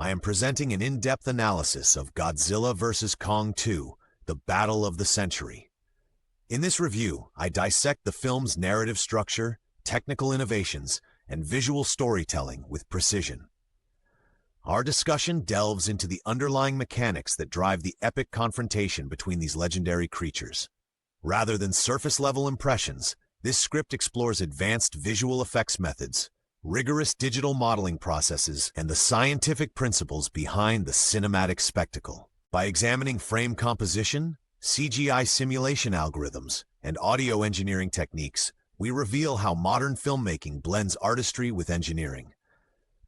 I am presenting an in-depth analysis of Godzilla vs. Kong 2, The Battle of the Century. In this review, I dissect the film's narrative structure, technical innovations, and visual storytelling with precision. Our discussion delves into the underlying mechanics that drive the epic confrontation between these legendary creatures. Rather than surface-level impressions, this script explores advanced visual effects methods, rigorous digital modeling processes, and the scientific principles behind the cinematic spectacle. By examining frame composition, CGI simulation algorithms, and audio engineering techniques, we reveal how modern filmmaking blends artistry with engineering.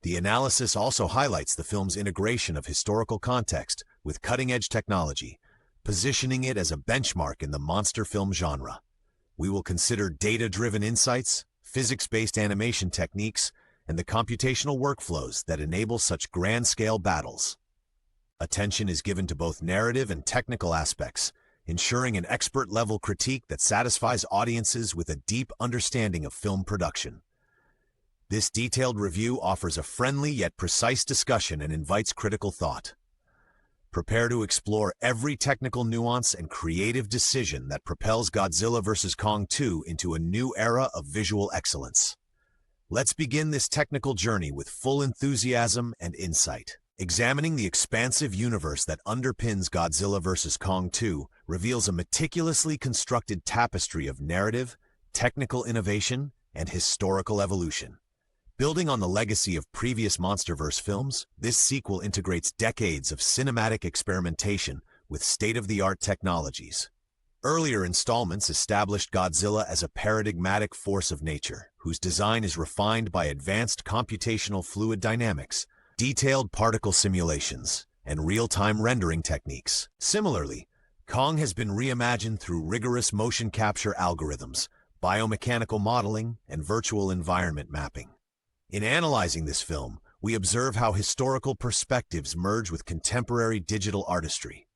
The analysis also highlights the film's integration of historical context with cutting-edge technology, positioning it as a benchmark in the monster film genre. We will consider data-driven insights, physics-based animation techniques, and the computational workflows that enable such grand-scale battles. Attention is given to both narrative and technical aspects, ensuring an expert-level critique that satisfies audiences with a deep understanding of film production. This detailed review offers a friendly yet precise discussion and invites critical thought. Prepare to explore every technical nuance and creative decision that propels Godzilla vs. Kong 2 into a new era of visual excellence. Let's begin this technical journey with full enthusiasm and insight. Examining the expansive universe that underpins Godzilla vs. Kong 2 reveals a meticulously constructed tapestry of narrative, technical innovation, and historical evolution. Building on the legacy of previous MonsterVerse films, this sequel integrates decades of cinematic experimentation with state-of-the-art technologies. Earlier installments established Godzilla as a paradigmatic force of nature, whose design is refined by advanced computational fluid dynamics, detailed particle simulations, and real-time rendering techniques. Similarly, Kong has been reimagined through rigorous motion capture algorithms, biomechanical modeling, and virtual environment mapping. In analyzing this film, we observe how historical perspectives merge with contemporary digital artistry.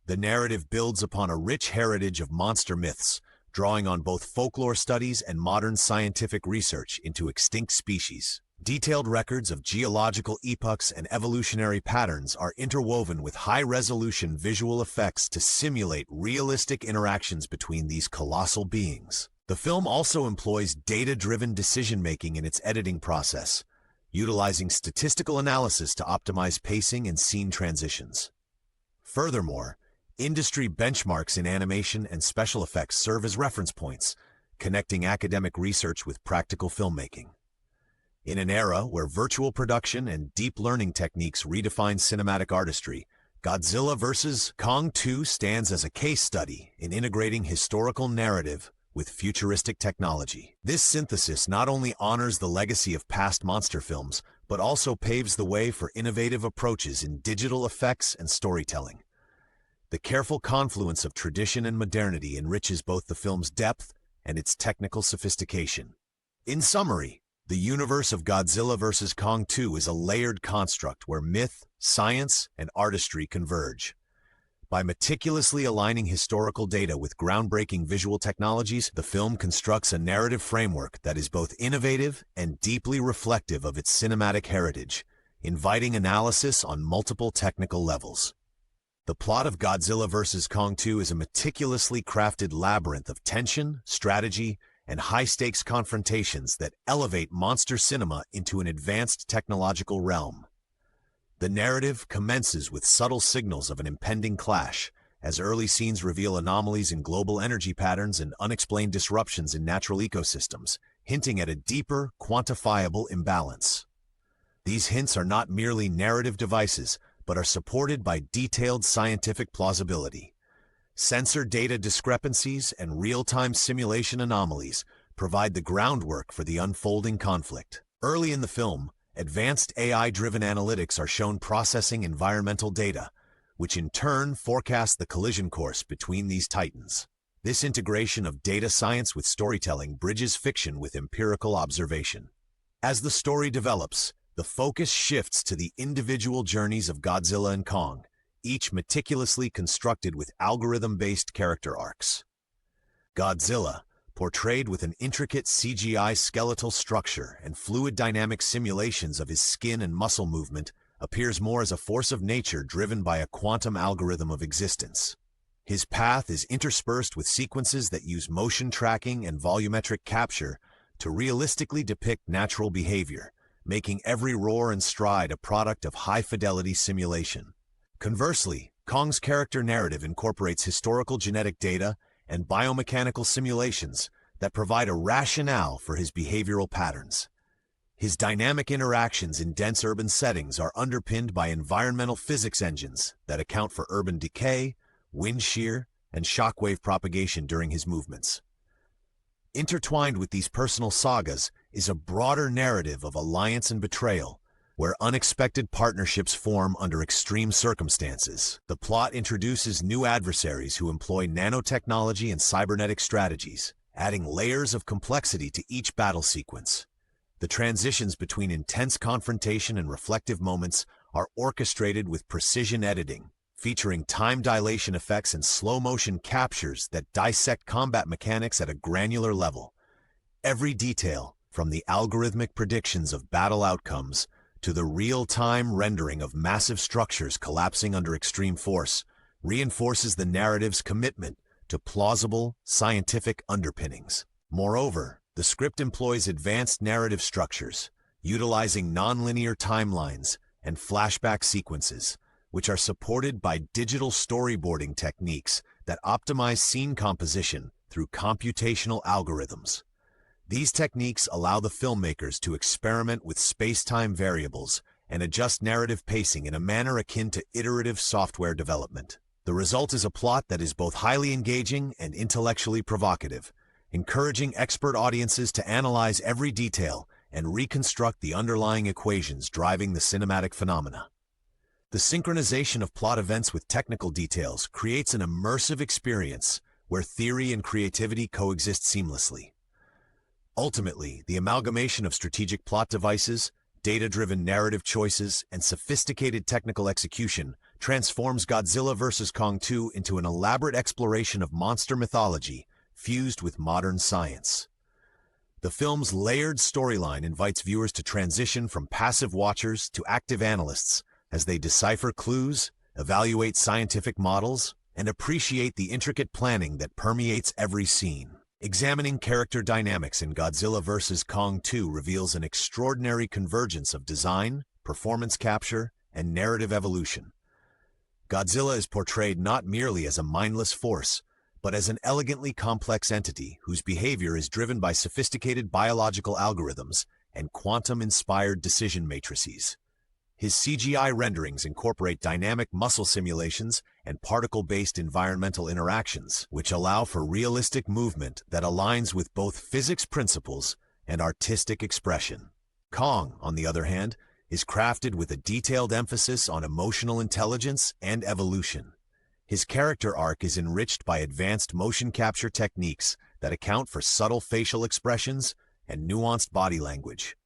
The narrative builds upon a rich heritage of monster myths, drawing on both folklore studies and modern scientific research into extinct species. Detailed records of geological epochs and evolutionary patterns are interwoven with high-resolution visual effects to simulate realistic interactions between these colossal beings. The film also employs data-driven decision-making in its editing process, utilizing statistical analysis to optimize pacing and scene transitions. Furthermore, industry benchmarks in animation and special effects serve as reference points, connecting academic research with practical filmmaking. In an era where virtual production and deep learning techniques redefine cinematic artistry, Godzilla vs. Kong 2 stands as a case study in integrating historical narrative with futuristic technology. This synthesis not only honors the legacy of past monster films, but also paves the way for innovative approaches in digital effects and storytelling. The careful confluence of tradition and modernity enriches both the film's depth and its technical sophistication. In summary, the universe of Godzilla vs. Kong 2 is a layered construct where myth, science, and artistry converge. By meticulously aligning historical data with groundbreaking visual technologies, the film constructs a narrative framework that is both innovative and deeply reflective of its cinematic heritage, inviting analysis on multiple technical levels. The plot of Godzilla vs. Kong 2 is a meticulously crafted labyrinth of tension, strategy, and high-stakes confrontations that elevate monster cinema into an advanced technological realm. The narrative commences with subtle signals of an impending clash, as early scenes reveal anomalies in global energy patterns and unexplained disruptions in natural ecosystems, hinting at a deeper, quantifiable imbalance. These hints are not merely narrative devices, but are supported by detailed scientific plausibility. Sensor data discrepancies and real-time simulation anomalies provide the groundwork for the unfolding conflict. Early in the film, advanced AI-driven analytics are shown processing environmental data, which in turn forecast the collision course between these titans. This integration of data science with storytelling bridges fiction with empirical observation. As the story develops, the focus shifts to the individual journeys of Godzilla and Kong, each meticulously constructed with algorithm-based character arcs. Godzilla, portrayed with an intricate CGI skeletal structure and fluid dynamic simulations of his skin and muscle movement, appears more as a force of nature driven by a quantum algorithm of existence. His path is interspersed with sequences that use motion tracking and volumetric capture to realistically depict natural behavior, making every roar and stride a product of high-fidelity simulation. Conversely, Kong's character narrative incorporates historical genetic data and biomechanical simulations that provide a rationale for his behavioral patterns. His dynamic interactions in dense urban settings are underpinned by environmental physics engines that account for urban decay, wind shear, and shockwave propagation during his movements. Intertwined with these personal sagas is a broader narrative of alliance and betrayal, where unexpected partnerships form under extreme circumstances. The plot introduces new adversaries who employ nanotechnology and cybernetic strategies, adding layers of complexity to each battle sequence. The transitions between intense confrontation and reflective moments are orchestrated with precision editing, featuring time dilation effects and slow-motion captures that dissect combat mechanics at a granular level. Every detail, from the algorithmic predictions of battle outcomes to the real-time rendering of massive structures collapsing under extreme force, reinforces the narrative's commitment to plausible, scientific underpinnings. Moreover, the script employs advanced narrative structures, utilizing nonlinear timelines and flashback sequences, which are supported by digital storyboarding techniques that optimize scene composition through computational algorithms. These techniques allow the filmmakers to experiment with space-time variables and adjust narrative pacing in a manner akin to iterative software development. The result is a plot that is both highly engaging and intellectually provocative, encouraging expert audiences to analyze every detail and reconstruct the underlying equations driving the cinematic phenomena. The synchronization of plot events with technical details creates an immersive experience where theory and creativity coexist seamlessly. Ultimately, the amalgamation of strategic plot devices, data-driven narrative choices, and sophisticated technical execution transforms Godzilla vs. Kong 2 into an elaborate exploration of monster mythology fused with modern science. The film's layered storyline invites viewers to transition from passive watchers to active analysts as they decipher clues, evaluate scientific models, and appreciate the intricate planning that permeates every scene. Examining character dynamics in Godzilla vs. Kong 2 reveals an extraordinary convergence of design, performance capture, and narrative evolution. Godzilla is portrayed not merely as a mindless force, but as an elegantly complex entity whose behavior is driven by sophisticated biological algorithms and quantum-inspired decision matrices. His CGI renderings incorporate dynamic muscle simulations and particle-based environmental interactions, which allow for realistic movement that aligns with both physics principles and artistic expression. Kong, on the other hand, is crafted with a detailed emphasis on emotional intelligence and evolution. His character arc is enriched by advanced motion capture techniques that account for subtle facial expressions and nuanced body language.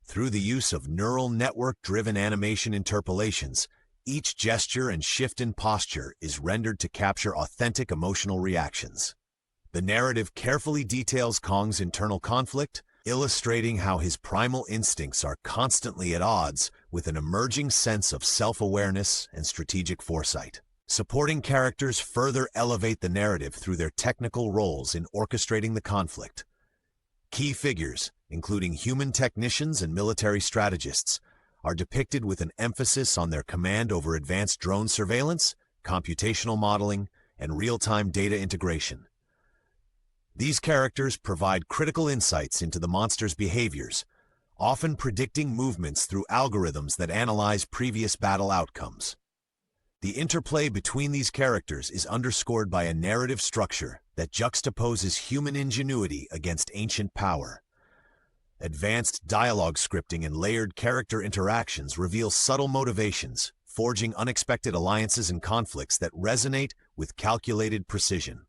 Through the use of neural network-driven animation interpolations, each gesture and shift in posture is rendered to capture authentic emotional reactions. The narrative carefully details Kong's internal conflict, illustrating how his primal instincts are constantly at odds with an emerging sense of self-awareness and strategic foresight. Supporting characters further elevate the narrative through their technical roles in orchestrating the conflict. Key figures, including human technicians and military strategists, are depicted with an emphasis on their command over advanced drone surveillance, computational modeling, and real-time data integration. These characters provide critical insights into the monster's behaviors, often predicting movements through algorithms that analyze previous battle outcomes. The interplay between these characters is underscored by a narrative structure that juxtaposes human ingenuity against ancient power. Advanced dialogue scripting and layered character interactions reveal subtle motivations, forging unexpected alliances and conflicts that resonate with calculated precision.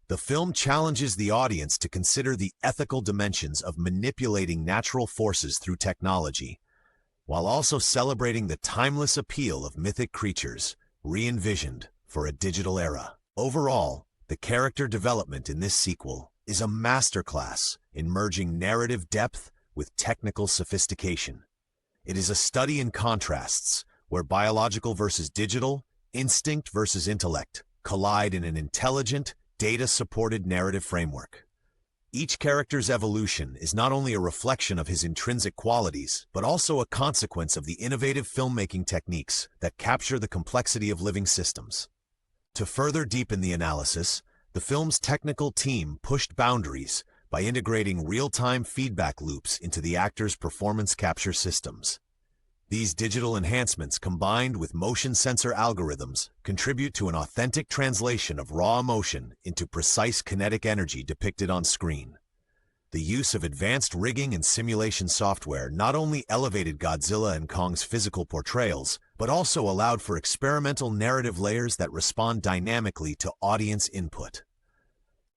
The film challenges the audience to consider the ethical dimensions of manipulating natural forces through technology, while also celebrating the timeless appeal of mythic creatures, re-envisioned for a digital era. Overall, the character development in this sequel is a masterclass in merging narrative depth with technical sophistication. It is a study in contrasts, where biological versus digital, instinct versus intellect, collide in an intelligent, data-supported narrative framework. Each character's evolution is not only a reflection of his intrinsic qualities, but also a consequence of the innovative filmmaking techniques that capture the complexity of living systems. To further deepen the analysis, the film's technical team pushed boundaries by integrating real-time feedback loops into the actors' performance capture systems. These digital enhancements, combined with motion sensor algorithms, contribute to an authentic translation of raw emotion into precise kinetic energy depicted on screen. The use of advanced rigging and simulation software not only elevated Godzilla and Kong's physical portrayals, but also allowed for experimental narrative layers that respond dynamically to audience input.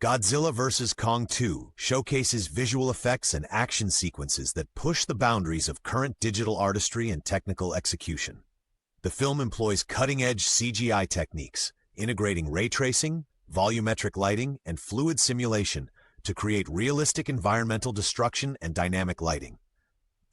Godzilla vs. Kong 2 showcases visual effects and action sequences that push the boundaries of current digital artistry and technical execution. The film employs cutting-edge CGI techniques, integrating ray tracing, volumetric lighting, and fluid simulation to create realistic environmental destruction and dynamic lighting.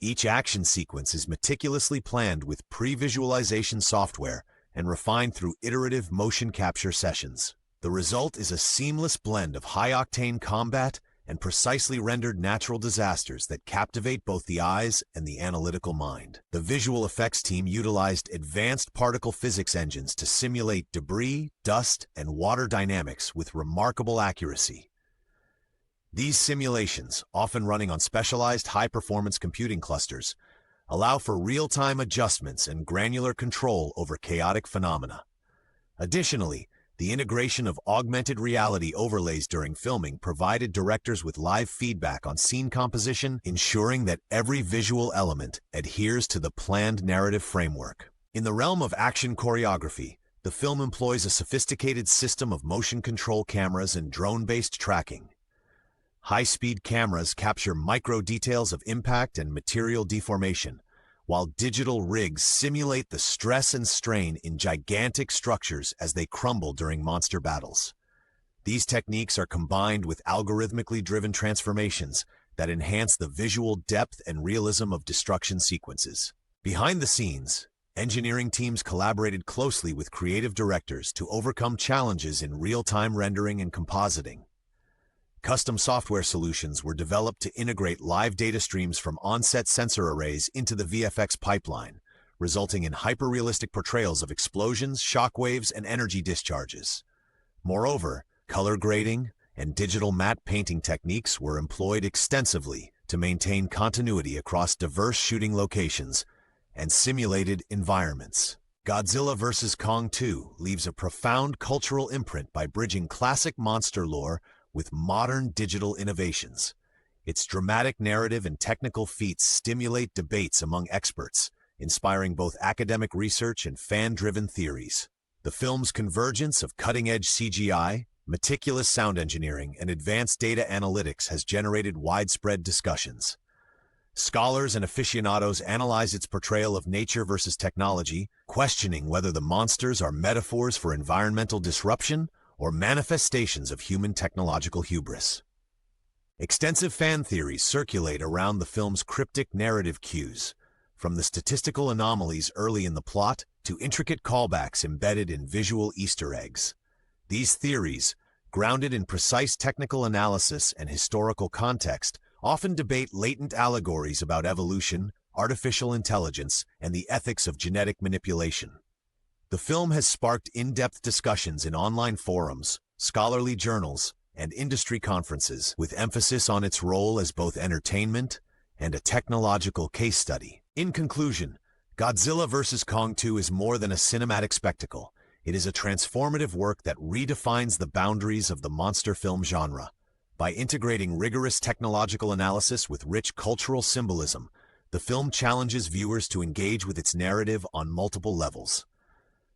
Each action sequence is meticulously planned with pre-visualization software and refined through iterative motion capture sessions. The result is a seamless blend of high-octane combat and precisely rendered natural disasters that captivate both the eyes and the analytical mind. The visual effects team utilized advanced particle physics engines to simulate debris, dust, and water dynamics with remarkable accuracy. These simulations, often running on specialized high-performance computing clusters, allow for real-time adjustments and granular control over chaotic phenomena. Additionally, the integration of augmented reality overlays during filming provided directors with live feedback on scene composition, ensuring that every visual element adheres to the planned narrative framework. In the realm of action choreography, the film employs a sophisticated system of motion control cameras and drone-based tracking. High-speed cameras capture micro-details of impact and material deformation, while digital rigs simulate the stress and strain in gigantic structures as they crumble during monster battles. These techniques are combined with algorithmically driven transformations that enhance the visual depth and realism of destruction sequences. Behind the scenes, engineering teams collaborated closely with creative directors to overcome challenges in real-time rendering and compositing. Custom software solutions were developed to integrate live data streams from on-set sensor arrays into the VFX pipeline, resulting in hyper-realistic portrayals of explosions, shockwaves, and energy discharges. Moreover, color grading and digital matte painting techniques were employed extensively to maintain continuity across diverse shooting locations and simulated environments. Godzilla vs. Kong 2 leaves a profound cultural imprint by bridging classic monster lore with modern digital innovations. Its dramatic narrative and technical feats stimulate debates among experts, inspiring both academic research and fan-driven theories. The film's convergence of cutting-edge CGI, meticulous sound engineering, and advanced data analytics has generated widespread discussions. Scholars and aficionados analyze its portrayal of nature versus technology, questioning whether the monsters are metaphors for environmental disruption or manifestations of human technological hubris. Extensive fan theories circulate around the film's cryptic narrative cues, from the statistical anomalies early in the plot to intricate callbacks embedded in visual Easter eggs. These theories, grounded in precise technical analysis and historical context, often debate latent allegories about evolution, artificial intelligence, and the ethics of genetic manipulation. The film has sparked in-depth discussions in online forums, scholarly journals, and industry conferences, with emphasis on its role as both entertainment and a technological case study. In conclusion, Godzilla vs. Kong 2 is more than a cinematic spectacle. It is a transformative work that redefines the boundaries of the monster film genre. By integrating rigorous technological analysis with rich cultural symbolism, the film challenges viewers to engage with its narrative on multiple levels.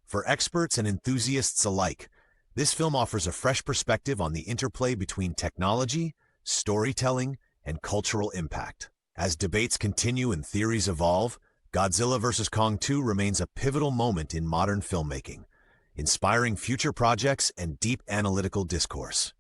For experts and enthusiasts alike, this film offers a fresh perspective on the interplay between technology, storytelling, and cultural impact. As debates continue and theories evolve, Godzilla vs. Kong 2 remains a pivotal moment in modern filmmaking, inspiring future projects and deep analytical discourse.